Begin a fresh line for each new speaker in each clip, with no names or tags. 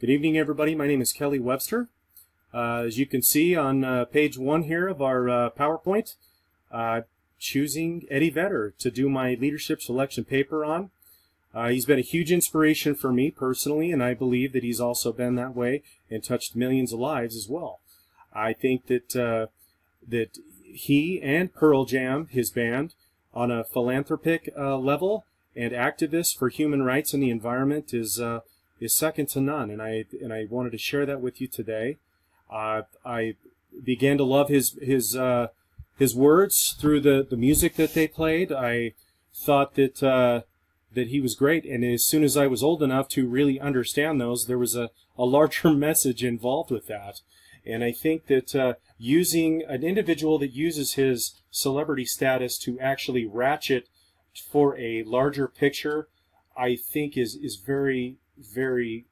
Good evening, everybody. My name is Kelly Webster. As you can see on page 1 here of our PowerPoint, choosing Eddie Vedder to do my leadership selection paper on. He's been a huge inspiration for me personally, and I believe that he's also been that way and touched millions of lives as well. I think that that he and Pearl Jam, his band, on a philanthropic level and activist for human rights and the environment is second to none, and I wanted to share that with you today. I began to love his words through the music that they played. I thought that that he was great, and as soon as I was old enough to really understand those, there was a larger message involved with that. And I think that using an individual that uses his celebrity status to actually ratchet for a larger picture, I think is very, very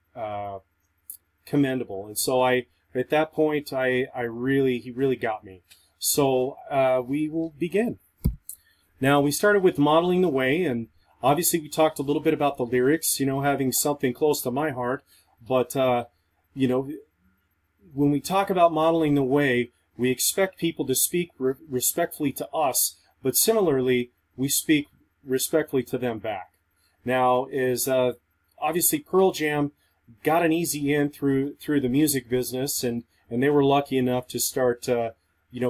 commendable. And so at that point, he really got me. So we will begin. Now, we started with Modeling the Way, and obviously we talked a little bit about the lyrics, having something close to my heart. But, when we talk about modeling the way, we expect people to speak respectfully to us, but similarly, we speak respectfully to them back. Now, obviously Pearl Jam got an easy in through the music business, and they were lucky enough to start,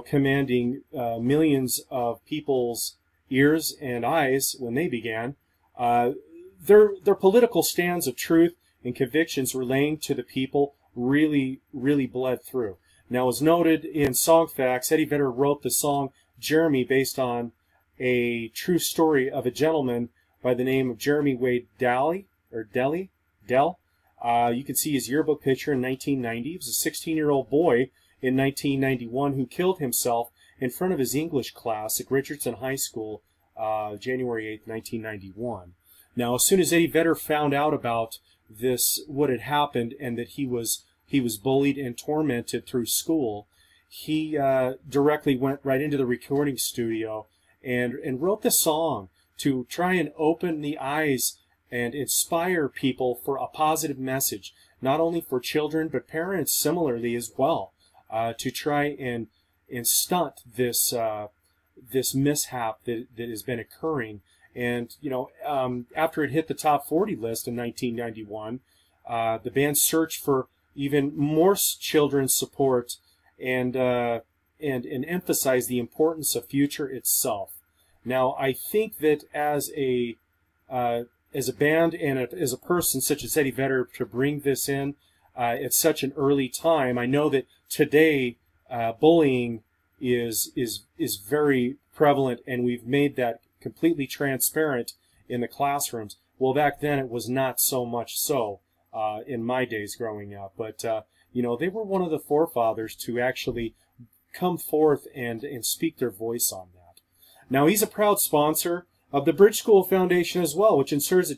commanding millions of people's ears and eyes when they began. Their political stands of truth and convictions relaying to the people really, really bled through. Now, as noted in Songfacts, Eddie Vedder wrote the song Jeremy based on a true story of a gentleman by the name of Jeremy Wade Dell. You can see his yearbook picture in 1990. He was a 16-year-old boy in 1991 who killed himself in front of his English class at Richardson High School, January 8, 1991. Now, as soon as Eddie Vedder found out about what had happened, and that he was bullied and tormented through school, he directly went right into the recording studio and wrote the song to try and open the eyes and inspire people for a positive message, not only for children but parents similarly as well, to try and stunt this mishap that has been occurring. And after it hit the top 40 list in 1991, the band searched for even more children's support and emphasized the importance of Future itself. Now, I think that as a band and as a person such as Eddie Vedder, to bring this in at such an early time, I know that today bullying is very prevalent, and we've made that completely transparent in the classrooms. Well, back then it was not so much so in my days growing up, but they were one of the forefathers to actually come forth and speak their voice on that. Now, he's a proud sponsor of the Bridge School Foundation as well, which ensures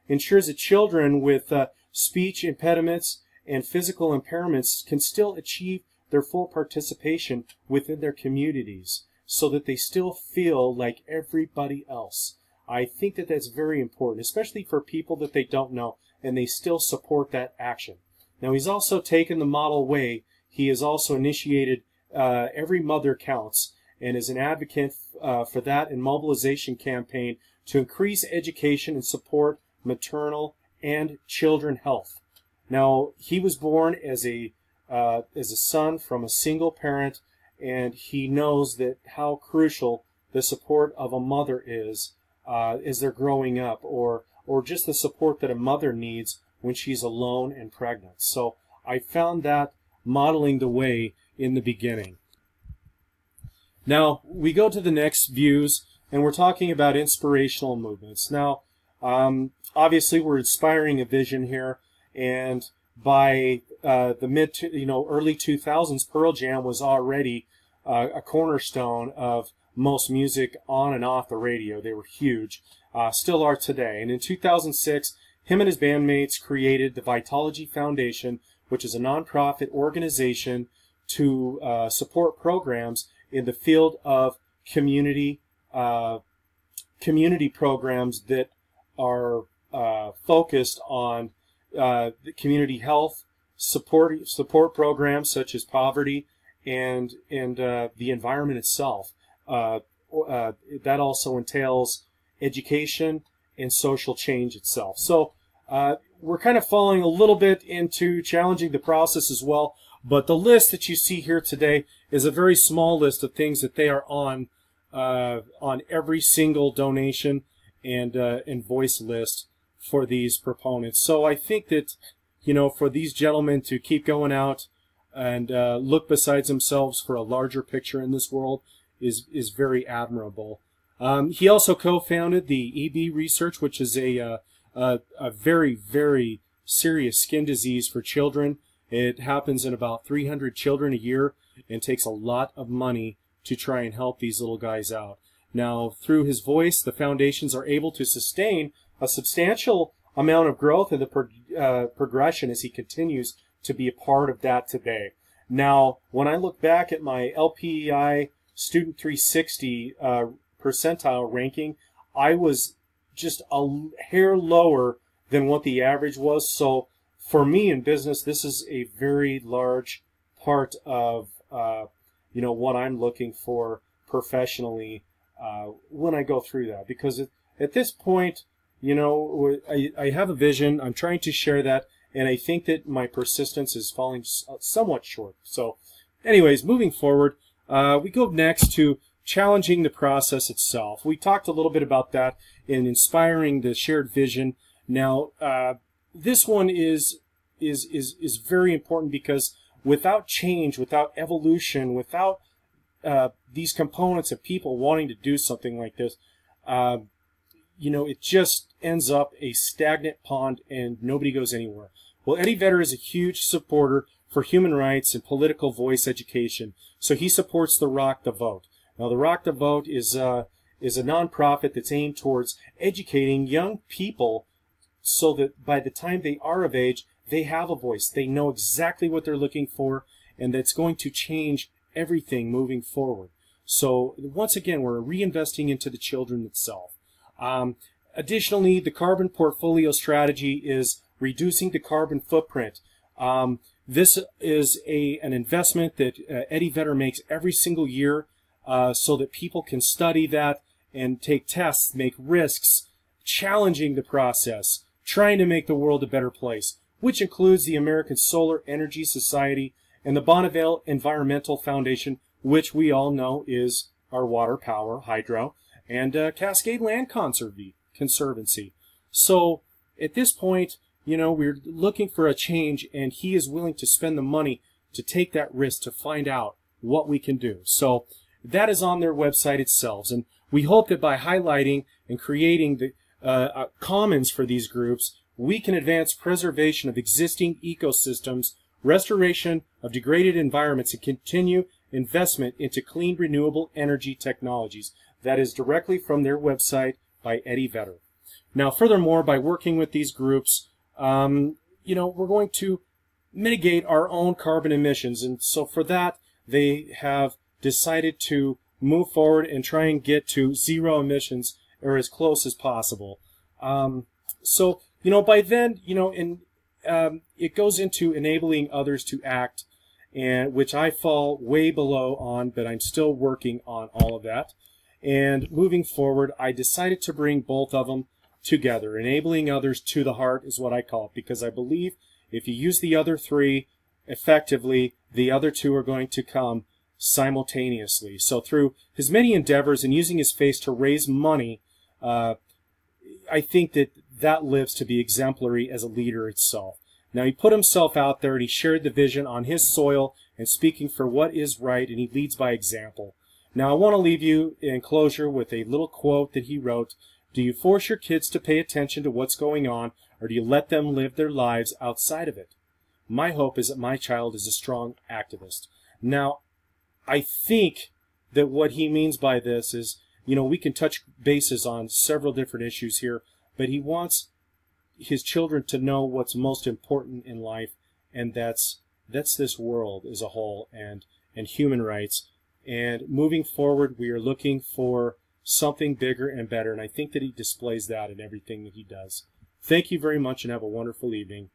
that children with speech impediments and physical impairments can still achieve their full participation within their communities, so that they still feel like everybody else. I think that that's very important, especially for people that they don't know, and they still support that action. Now, he's also taken the model way. He has also initiated Every Mother Counts, and is an advocate for that and mobilization campaign to increase education and support maternal and children health. Now, he was born as a son from a single parent, and he knows that how crucial the support of a mother is as they're growing up, or just the support that a mother needs when she's alone and pregnant. So I found that modeling the way in the beginning. Now, we go to the next views, and we're talking about inspirational movements. Now, obviously, we're inspiring a vision here, and by the early 2000s, Pearl Jam was already a cornerstone of most music on and off the radio. They were huge, still are today. And in 2006, him and his bandmates created the Vitalogy Foundation, which is a nonprofit organization to support programs in the field of community programs that are focused on the community health, support programs such as poverty and the environment itself. That also entails education and social change itself. So we're kind of falling a little bit into challenging the process as well. But the list that you see here today is a very small list of things that they are on every single donation and voice list for these proponents. So I think that, you know, for these gentlemen to keep going out and look besides themselves for a larger picture in this world is very admirable. He also co-founded the EB Research, which is a very, very serious skin disease for children. It happens in about 300 children a year and takes a lot of money to try and help these little guys out. Now, through his voice, the foundations are able to sustain a substantial amount of growth in the progression as he continues to be a part of that today. Now, when I look back at my LPEI Student 360 percentile ranking, I was just a hair lower than what the average was. So for me in business, this is a very large part of you know, what I'm looking for professionally when I go through that. Because at this point, you know, I have a vision. I'm trying to share that, and I think that my persistence is falling somewhat short. So anyways, moving forward, we go next to challenging the process itself. We talked a little bit about that in inspiring the shared vision. Now, this one is very important because without change, without evolution, without these components of people wanting to do something like this, you know, it just ends up a stagnant pond and nobody goes anywhere. Well, Eddie Vedder is a huge supporter for human rights and political voice education, so he supports the Rock the Vote. Now, the Rock the Vote is a nonprofit that's aimed towards educating young people so that by the time they are of age, they have a voice. They know exactly what they're looking for, and that's going to change everything moving forward. So once again, we're reinvesting into the children itself. Additionally, the carbon portfolio strategy is reducing the carbon footprint. This is an investment that Eddie Vedder makes every single year so that people can study that and take tests, make risks, challenging the process, trying to make the world a better place, which includes the American Solar Energy Society and the Bonneville Environmental Foundation, which we all know is our water power, hydro, and Cascade Land Conservancy. So at this point, you know, we're looking for a change, and he is willing to spend the money to take that risk to find out what we can do. So that is on their website itself, and we hope that by highlighting and creating the commons for these groups, we can advance preservation of existing ecosystems, restoration of degraded environments, and continue investment into clean renewable energy technologies. That is directly from their website by Eddie Vedder. Now, furthermore, by working with these groups, you know, we're going to mitigate our own carbon emissions. And so for that, they have decided to move forward and try and get to zero emissions or as close as possible. So, you know, by then, you know, it goes into enabling others to act, and which I fall way below on, but I'm still working on all of that. And moving forward, I decided to bring both of them together. Enabling others to the heart is what I call it, because I believe if you use the other three effectively, the other two are going to come simultaneously. So through his many endeavors and using his face to raise money, I think that lives to be exemplary as a leader itself. Now, he put himself out there and he shared the vision on his soil and speaking for what is right, and he leads by example. Now, I want to leave you in closure with a little quote that he wrote. Do you force your kids to pay attention to what's going on, or do you let them live their lives outside of it? My hope is that my child is a strong activist. Now, I think that what he means by this is, you know, we can touch bases on several different issues here, but he wants his children to know what's most important in life, and that's this world as a whole and human rights. And moving forward, we are looking for something bigger and better, and I think that he displays that in everything that he does. Thank you very much, and have a wonderful evening.